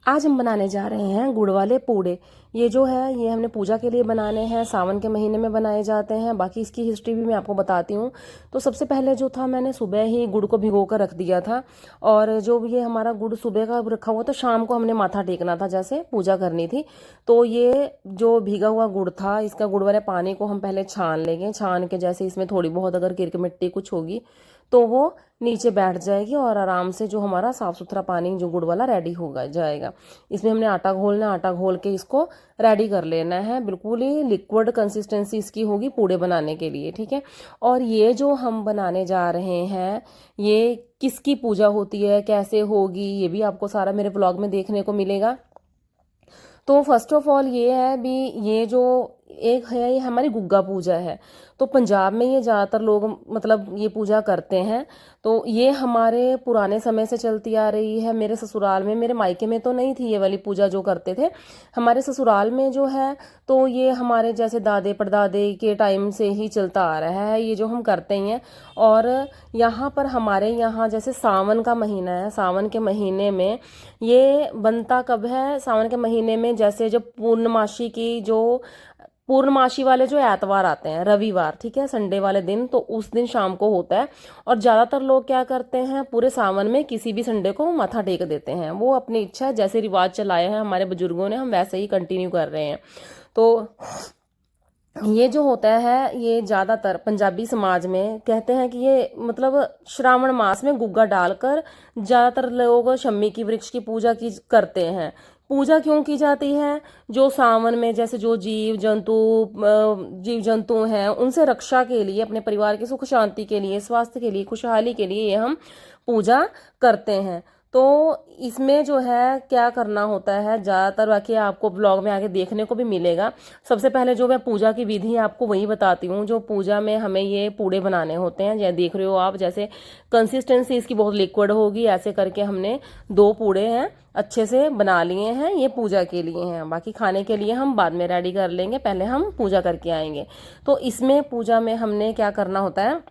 आज हम बनाने जा रहे हैं गुड़ वाले पूड़े। ये जो है ये हमने पूजा के लिए बनाने हैं, सावन के महीने में बनाए जाते हैं। बाकी इसकी हिस्ट्री भी मैं आपको बताती हूँ। तो सबसे पहले जो था, मैंने सुबह ही गुड़ को भिगो कर रख दिया था। और जो ये हमारा गुड़ सुबह का रखा हुआ था, शाम को हमने माथा टेकना था, जैसे पूजा करनी थी। तो ये जो भीगा हुआ गुड़ था, इसका गुड़ वाले पानी को हम पहले छान लेंगे। छान के जैसे इसमें थोड़ी बहुत अगर किरक मिट्टी कुछ होगी तो वो नीचे बैठ जाएगी और आराम से जो हमारा साफ सुथरा पानी जो गुड़ वाला रेडी होगा जाएगा। इसमें हमने आटा घोलना, आटा घोल के इसको रेडी कर लेना है। बिल्कुल ही लिक्विड कंसिस्टेंसी इसकी होगी पूड़े बनाने के लिए, ठीक है। और ये जो हम बनाने जा रहे हैं, ये किसकी पूजा होती है, कैसे होगी, ये भी आपको सारा मेरे व्लॉग में देखने को मिलेगा। तो फर्स्ट ऑफ ऑल ये है भी, ये जो एक है ये हमारी गुग्गा पूजा है। तो पंजाब में ये ज़्यादातर लोग मतलब ये पूजा करते हैं। तो ये हमारे पुराने समय से चलती आ रही है। मेरे ससुराल में, मेरे मायके में तो नहीं थी ये वाली पूजा जो करते थे। हमारे ससुराल में जो है, तो ये हमारे जैसे दादे परदादे के टाइम से ही चलता आ रहा है, ये जो हम करते ही हैं। और यहाँ पर हमारे यहाँ जैसे सावन का महीना है, सावन के महीने में ये बनता कब है, सावन के महीने में जैसे जब पूर्णमासी की जो पूर्णमासी वाले जो एतवार आते हैं, रविवार, ठीक है, संडे वाले दिन, तो उस दिन शाम को होता है। और ज़्यादातर लोग क्या करते हैं, पूरे सावन में किसी भी संडे को माथा टेक देते हैं। वो अपनी इच्छा, जैसे रिवाज चलाए हैं हमारे बुजुर्गों ने, हम वैसे ही कंटिन्यू कर रहे हैं। तो ये जो होता है, ये ज़्यादातर पंजाबी समाज में कहते हैं कि ये मतलब श्रावण मास में गुग्गा डालकर ज़्यादातर लोग शम्मी की वृक्ष की पूजा की करते हैं। पूजा क्यों की जाती है, जो सावन में जैसे जो जीव जंतु हैं उनसे रक्षा के लिए, अपने परिवार की सुख शांति के लिए, स्वास्थ्य के लिए, खुशहाली के लिए ये हम पूजा करते हैं। तो इसमें जो है क्या करना होता है, ज़्यादातर बाकी आपको ब्लॉग में आगे देखने को भी मिलेगा। सबसे पहले जो मैं पूजा की विधि आपको वही बताती हूँ। जो पूजा में हमें ये पूड़े बनाने होते हैं, जैसे देख रहे हो आप, जैसे कंसिस्टेंसी इसकी बहुत लिक्विड होगी। ऐसे करके हमने 2 पूड़े हैं अच्छे से बना लिए हैं, ये पूजा के लिए हैं। बाकी खाने के लिए हम बाद में रेडी कर लेंगे, पहले हम पूजा करके आएंगे। तो इसमें पूजा में हमने क्या करना होता है,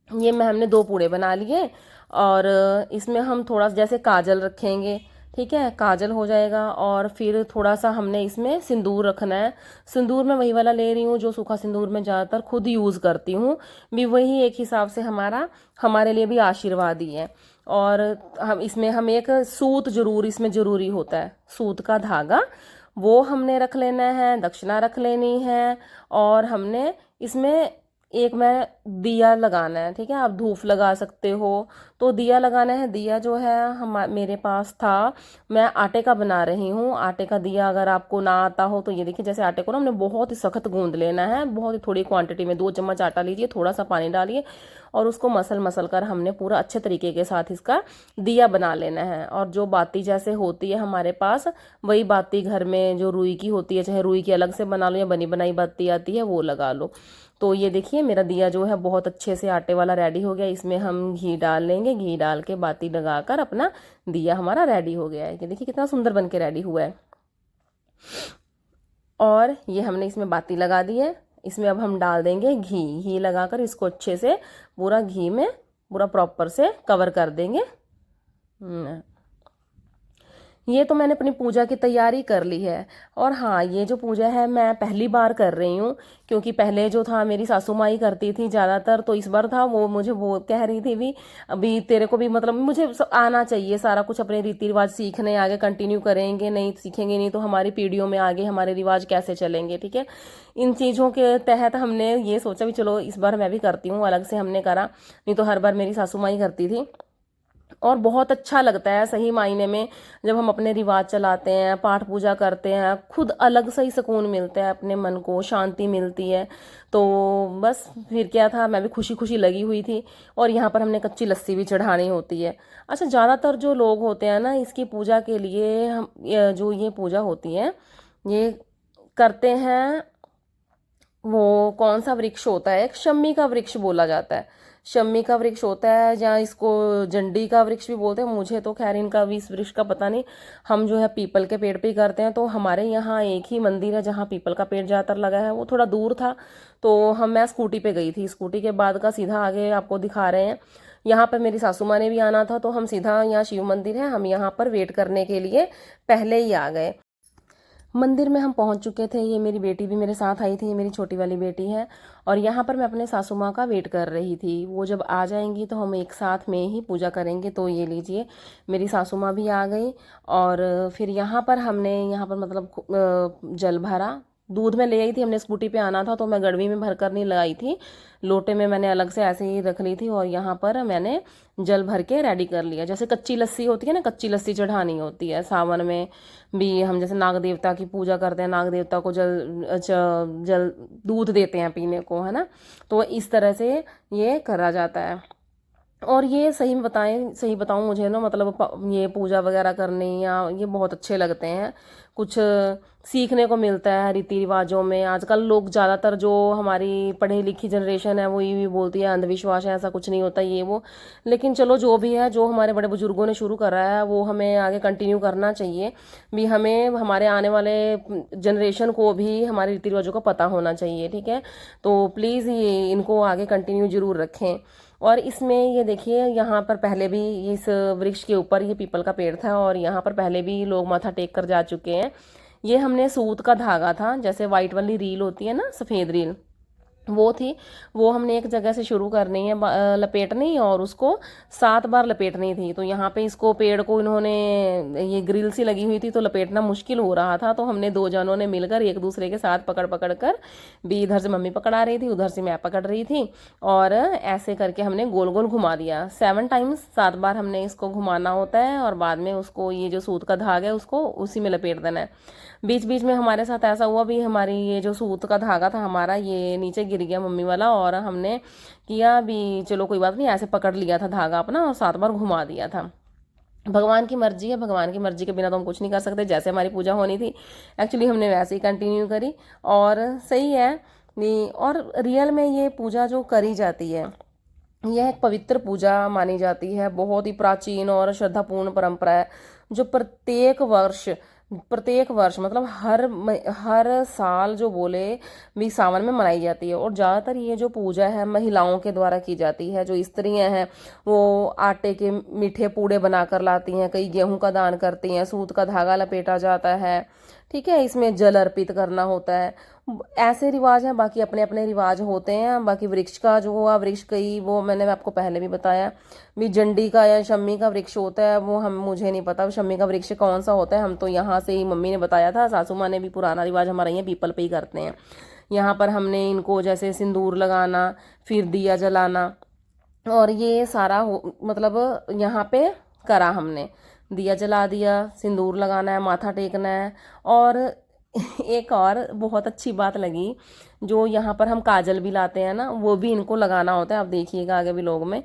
ये में हमने 2 पूड़े बना लिए। और इसमें हम थोड़ा जैसे काजल रखेंगे, ठीक है, काजल हो जाएगा। और फिर थोड़ा सा हमने इसमें सिंदूर रखना है। सिंदूर मैं वही वाला ले रही हूँ जो सूखा सिंदूर मैं ज़्यादातर खुद यूज़ करती हूँ, भी वही एक हिसाब से हमारे लिए भी आशीर्वाद ही है। और हम एक सूत जरूर इसमें जरूरी होता है, सूत का धागा, वो हमने रख लेना है, दक्षिणा रख लेनी है। और हमने इसमें एक मैं दिया लगाना है, ठीक है, आप धूप लगा सकते हो। तो दिया लगाना है। दिया जो है हम मेरे पास था, मैं आटे का बना रही हूँ। आटे का दिया अगर आपको ना आता हो तो ये देखिए, जैसे आटे को ना हमने बहुत ही सख्त गूंद लेना है, बहुत ही थोड़ी क्वांटिटी में 2 चम्मच आटा लीजिए, थोड़ा सा पानी डालिए और उसको मसल मसल कर हमने पूरा अच्छे तरीके के साथ इसका दिया बना लेना है। और जो बाती जैसे होती है हमारे पास, वही बाती घर में जो रुई की होती है, चाहे रुई की अलग से बना लो या बनी बनाई बाती आती है वो लगा लो। तो ये देखिए मेरा दिया जो है बहुत अच्छे से आटे वाला रेडी हो गया। इसमें हम घी डाल लेंगे, घी डाल के बाती लगाकर अपना दिया हमारा रेडी हो गया है। ये देखिए कितना सुंदर बन के रेडी हुआ है। और ये हमने इसमें बाती लगा दी है। इसमें अब हम डाल देंगे घी। घी लगाकर इसको अच्छे से पूरा घी में पूरा प्रॉपर से कवर कर देंगे। ये तो मैंने अपनी पूजा की तैयारी कर ली है। और हाँ, ये जो पूजा है मैं पहली बार कर रही हूँ, क्योंकि पहले जो था मेरी सासू माँ ही करती थी ज़्यादातर। तो इस बार था वो मुझे वो कह रही थी भी अभी तेरे को भी मतलब मुझे आना चाहिए सारा कुछ, अपने रीति रिवाज सीखने, आगे कंटिन्यू करेंगे, नहीं सीखेंगे नहीं तो हमारी पीढ़ियों में आगे हमारे रिवाज कैसे चलेंगे, ठीक है। इन चीज़ों के तहत हमने ये सोचा भी चलो इस बार मैं भी करती हूँ, अलग से हमने करा, नहीं तो हर बार मेरी सासू माँ ही करती थी। और बहुत अच्छा लगता है सही मायने में, जब हम अपने रिवाज चलाते हैं, पाठ पूजा करते हैं, खुद अलग से ही सुकून मिलता है, अपने मन को शांति मिलती है। तो बस फिर क्या था, मैं भी खुशी खुशी लगी हुई थी। और यहाँ पर हमने कच्ची लस्सी भी चढ़ानी होती है। अच्छा, ज़्यादातर जो लोग होते हैं ना इसकी पूजा के लिए, जो ये पूजा होती है ये करते हैं, वो कौन सा वृक्ष होता है, एक शम्मी का वृक्ष बोला जाता है। शम्मी का वृक्ष होता है, या इसको जंडी का वृक्ष भी बोलते हैं। मुझे तो खैर इनका भी इस वृक्ष का पता नहीं। हम जो है पीपल के पेड़ पे ही करते हैं। तो हमारे यहाँ एक ही मंदिर है जहाँ पीपल का पेड़ ज़्यादातर लगा है, वो थोड़ा दूर था। तो मैं स्कूटी पे गई थी, स्कूटी के बाद का सीधा आगे आपको दिखा रहे हैं। यहाँ पर मेरी सासू माँ ने भी आना था, तो हम सीधा, यहाँ शिव मंदिर है, हम यहाँ पर वेट करने के लिए पहले ही आ गए। मंदिर में हम पहुंच चुके थे। ये मेरी बेटी भी मेरे साथ आई थी, ये मेरी छोटी वाली बेटी है। और यहाँ पर मैं अपने सासू माँ का वेट कर रही थी। वो जब आ जाएंगी तो हम एक साथ में ही पूजा करेंगे। तो ये लीजिए, मेरी सासू माँ भी आ गई। और फिर यहाँ पर हमने, यहाँ पर मतलब जल भरा। दूध में ले आई थी, हमने स्कूटी पे आना था तो मैं गड़वी में भर कर नहीं लगाई थी, लोटे में मैंने अलग से ऐसे ही रख ली थी। और यहाँ पर मैंने जल भर के रेडी कर लिया। जैसे कच्ची लस्सी होती है ना, कच्ची लस्सी चढ़ानी होती है सावन में भी। हम जैसे नाग देवता की पूजा करते हैं, नाग देवता को जल दूध देते हैं पीने को, है ना। तो इस तरह से ये करा जाता है। और ये सही बताऊं, मुझे ना मतलब ये पूजा वगैरह करने या ये बहुत अच्छे लगते हैं। कुछ सीखने को मिलता है रीति रिवाजों में। आजकल लोग ज़्यादातर, जो हमारी पढ़ी लिखी जनरेशन है, वो ये भी बोलती है अंधविश्वास है, ऐसा कुछ नहीं होता ये वो। लेकिन चलो, जो भी है, जो हमारे बड़े बुजुर्गों ने शुरू करा है वो हमें आगे कंटिन्यू करना चाहिए भी। हमें हमारे आने वाले जनरेशन को भी हमारे रीति रिवाजों का पता होना चाहिए, ठीक है। तो प्लीज़ ये इनको आगे कंटिन्यू जरूर रखें। और इसमें ये देखिए, यहाँ पर पहले भी इस वृक्ष के ऊपर ये पीपल का पेड़ था और यहाँ पर पहले भी लोग माथा टेक कर जा चुके हैं। ये हमने सूत का धागा था, जैसे वाइट वाली रील होती है ना, सफ़ेद रील, वो थी। वो हमने एक जगह से शुरू करनी है लपेटनी, और उसको 7 बार लपेटनी थी। तो यहाँ पे इसको, पेड़ को इन्होंने, ये ग्रिल सी लगी हुई थी तो लपेटना मुश्किल हो रहा था। तो हमने 2 जनों ने मिलकर एक दूसरे के साथ पकड़ पकड़ कर भी, इधर से मम्मी पकड़ा रही थी, उधर से मैं पकड़ रही थी, और ऐसे करके हमने गोल गोल घुमा दिया 7 टाइम्स। 7 बार हमने इसको घुमाना होता है और बाद में उसको, ये जो सूत का धागा है उसको उसी में लपेट देना है। बीच बीच में हमारे साथ ऐसा हुआ भी, हमारी ये जो सूत का धागा था हमारा, ये नीचे गिर गया मम्मी वाला, और हमने किया भी, चलो कोई बात नहीं, ऐसे पकड़ लिया था धागा अपना और 7 बार घुमा दिया था। भगवान की मर्जी है, भगवान की मर्जी के बिना तो हम कुछ नहीं कर सकते। जैसे हमारी पूजा होनी थी एक्चुअली, हमने वैसे ही कंटिन्यू करी, और सही है। और रियल में ये पूजा जो करी जाती है, यह एक पवित्र पूजा मानी जाती है। बहुत ही प्राचीन और श्रद्धापूर्ण परंपरा है, जो प्रत्येक वर्ष मतलब हर साल जो बोले भी, सावन में मनाई जाती है। और ज़्यादातर ये जो पूजा है महिलाओं के द्वारा की जाती है। जो स्त्रियां हैं वो आटे के मीठे पूड़े बनाकर लाती हैं, कई गेहूं का दान करती हैं, सूत का धागा लपेटा जाता है, ठीक है। इसमें जल अर्पित करना होता है। ऐसे रिवाज हैं, बाकी अपने अपने रिवाज होते हैं। बाकी वृक्ष का जो हुआ, वृक्ष कई, वो मैंने आपको पहले भी बताया भी, जंडी का या शम्मी का वृक्ष होता है वो, मुझे नहीं पता शम्मी का वृक्ष कौन सा होता है। हम तो यहाँ से ही, मम्मी ने बताया था, सासू माँ ने भी, पुराना रिवाज हमारा यहाँ पीपल पे ही करते हैं। यहाँ पर हमने इनको जैसे सिंदूर लगाना, फिर दिया जलाना, और ये सारा मतलब यहाँ पे करा हमने। दिया जला दिया, सिंदूर लगाना है, माथा टेकना है। और एक और बहुत अच्छी बात लगी, जो यहाँ पर हम काजल भी लाते हैं ना, वो भी इनको लगाना होता है। आप देखिएगा आगे भी लोग में,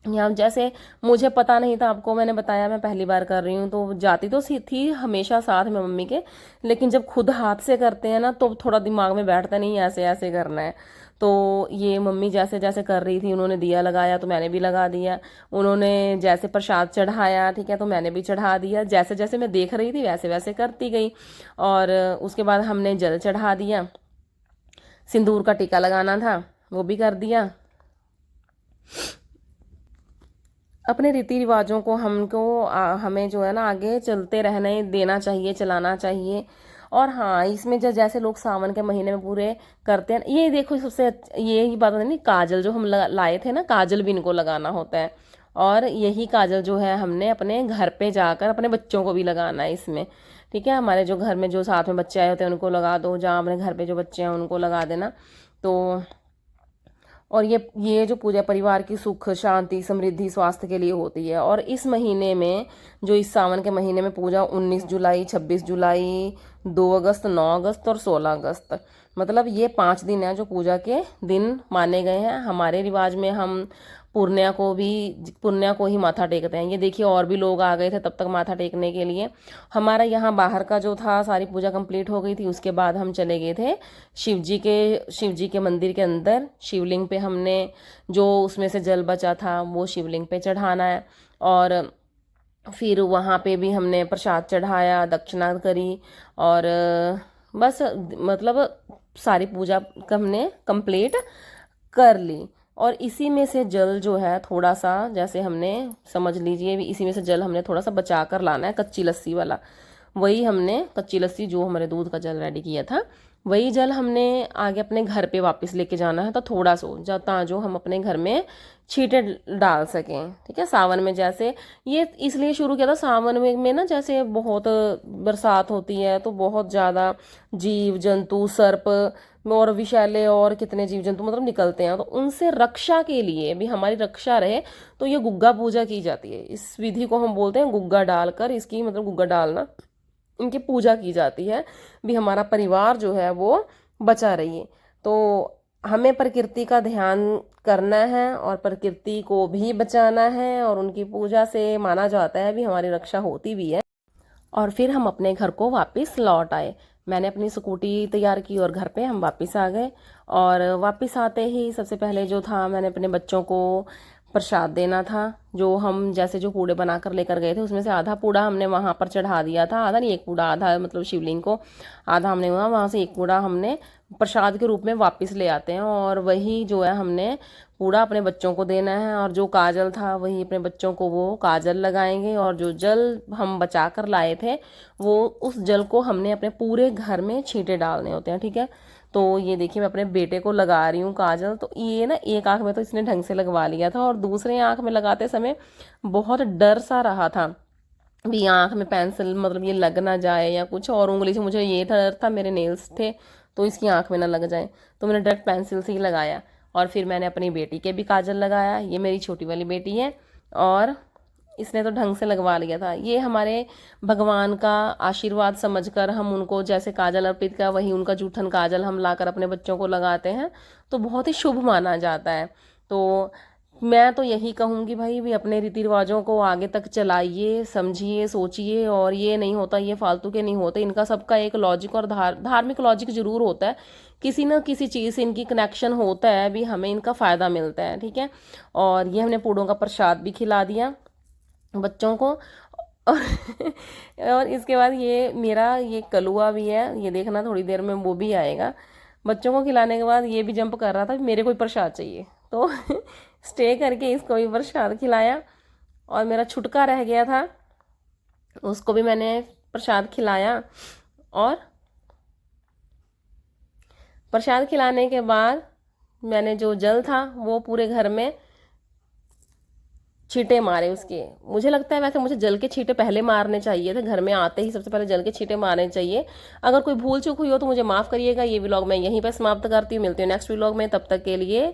यहाँ जैसे मुझे पता नहीं था, आपको मैंने बताया मैं पहली बार कर रही हूँ, तो जाती तो थी हमेशा साथ में मम्मी के, लेकिन जब खुद हाथ से करते हैं ना तो थोड़ा दिमाग में बैठता नहीं, ऐसे ऐसे करना है। तो ये मम्मी जैसे जैसे कर रही थी, उन्होंने दिया लगाया तो मैंने भी लगा दिया, उन्होंने जैसे प्रसाद चढ़ाया, ठीक है, तो मैंने भी चढ़ा दिया। जैसे जैसे मैं देख रही थी वैसे वैसे करती गई। और उसके बाद हमने जल चढ़ा दिया, सिंदूर का टीका लगाना था वो भी कर दिया। अपने रीति रिवाजों को हमें जो है ना आगे चलते रहने देना चाहिए, चलाना चाहिए। और हाँ, इसमें जो जैसे लोग सावन के महीने में पूरे करते हैं, ये देखो सबसे ये ही बात नहीं, काजल जो हम लाए थे ना, काजल भी इनको लगाना होता है। और यही काजल जो है हमने अपने घर पे जाकर अपने बच्चों को भी लगाना है इसमें, ठीक है। हमारे जो घर में जो साथ में बच्चे आए होते हैं उनको लगा दो, जहाँ अपने घर पे जो बच्चे हैं उनको लगा देना। तो और ये जो पूजा परिवार की सुख शांति समृद्धि स्वास्थ्य के लिए होती है। और इस महीने में, जो इस सावन के महीने में पूजा 19 जुलाई, 26 जुलाई, 2 अगस्त, 9 अगस्त और 16 अगस्त, मतलब ये 5 दिन है जो पूजा के दिन माने गए हैं। हमारे रिवाज में हम पुण्या को ही माथा टेकते हैं। ये देखिए, और भी लोग आ गए थे तब तक माथा टेकने के लिए। हमारा यहाँ बाहर का जो था, सारी पूजा कंप्लीट हो गई थी। उसके बाद हम चले गए थे शिव जी के मंदिर के अंदर। शिवलिंग पे हमने जो उसमें से जल बचा था वो शिवलिंग पे चढ़ाना है। और फिर वहाँ पे भी हमने प्रसाद चढ़ाया, दक्षिणा करी, और बस मतलब सारी पूजा हमने कंप्लीट कर ली। और इसी में से जल जो है थोड़ा सा, जैसे हमने समझ लीजिए इसी में से जल हमने थोड़ा सा बचा कर लाना है, कच्ची लस्सी वाला। वही हमने कच्ची लस्सी जो हमारे दूध का जल रेडी किया था, वही जल हमने आगे अपने घर पे वापस लेके जाना है। तो थोड़ा सा जता जो हम अपने घर में छींटे डाल सकें, ठीक है। सावन में जैसे ये इसलिए शुरू किया था, सावन में ना जैसे बहुत बरसात होती है तो बहुत ज़्यादा जीव जंतु, सर्प और विषैले और कितने जीव जंतु मतलब निकलते हैं, तो उनसे रक्षा के लिए भी, हमारी रक्षा रहे, तो ये गुग्गा पूजा की जाती है। इस विधि को हम बोलते हैं गुग्गा डालकर, इसकी मतलब गुग्गा डालना, इनकी पूजा की जाती है भी हमारा परिवार जो है वो बचा रहिए। तो हमें प्रकृति का ध्यान करना है और प्रकृति को भी बचाना है, और उनकी पूजा से माना जाता है भी हमारी रक्षा होती भी है। और फिर हम अपने घर को वापस लौट आए। मैंने अपनी स्कूटी तैयार की और घर पे हम वापस आ गए। और वापस आते ही सबसे पहले जो था, मैंने अपने बच्चों को प्रसाद देना था। जो हम जैसे जो पूड़े बनाकर लेकर गए थे उसमें से आधा पूड़ा हमने वहाँ पर चढ़ा दिया था, आधा नहीं, एक पूड़ा, आधा मतलब शिवलिंग को आधा हमने वहाँ से एक पूड़ा हमने प्रसाद के रूप में वापस ले आते हैं। और वही जो है हमने पूड़ा अपने बच्चों को देना है, और जो काजल था वही अपने बच्चों को वो काजल लगाएंगे। और जो जल हम बचा कर लाए थे वो, उस जल को हमने अपने पूरे घर में छींटे डालने होते हैं, ठीक है। तो ये देखिए मैं अपने बेटे को लगा रही हूँ काजल। तो ये ना एक आंख में तो इसने ढंग से लगवा लिया था, और दूसरे आंख में लगाते समय बहुत डर सा रहा था भी आंख में पेंसिल मतलब ये लग ना जाए या कुछ, और उंगली से मुझे ये डर था, मेरे नेल्स थे तो इसकी आंख में ना लग जाए, तो मैंने डायरेक्ट पेंसिल से ही लगाया। और फिर मैंने अपनी बेटी के भी काजल लगाया, ये मेरी छोटी वाली बेटी है, और इसने तो ढंग से लगवा लिया था। ये हमारे भगवान का आशीर्वाद समझकर हम उनको जैसे काजल अर्पित किया, वही उनका जूठन काजल हम लाकर अपने बच्चों को लगाते हैं, तो बहुत ही शुभ माना जाता है। तो मैं तो यही कहूँगी भाई भी अपने रीति रिवाजों को आगे तक चलाइए, समझिए, सोचिए। और ये नहीं होता, ये फालतू के नहीं होते, इनका सबका एक लॉजिक और धार्मिक लॉजिक जरूर होता है, किसी न किसी चीज़ से इनकी कनेक्शन होता है भी, हमें इनका फ़ायदा मिलता है, ठीक है। और ये हमने पूड़ों का प्रसाद भी खिला दिया बच्चों को। और और इसके बाद ये मेरा ये कलुआ भी है, ये देखना थोड़ी देर में वो भी आएगा। बच्चों को खिलाने के बाद ये भी जंप कर रहा था मेरे को प्रसाद चाहिए, तो स्टे करके इसको भी प्रसाद खिलाया। और मेरा छुटका रह गया था उसको भी मैंने प्रसाद खिलाया। और प्रसाद खिलाने के बाद मैंने जो जल था वो पूरे घर में छींटे मारे उसके। मुझे लगता है वैसे मुझे जल के छींटे पहले मारने चाहिए थे, घर में आते ही सबसे पहले जल के छींटे मारने चाहिए। अगर कोई भूल चूक हुई हो तो मुझे माफ़ करिएगा। ये व्लॉग मैं यहीं पर समाप्त करती हूँ, मिलती हूँ नेक्स्ट व्लॉग में, तब तक के लिए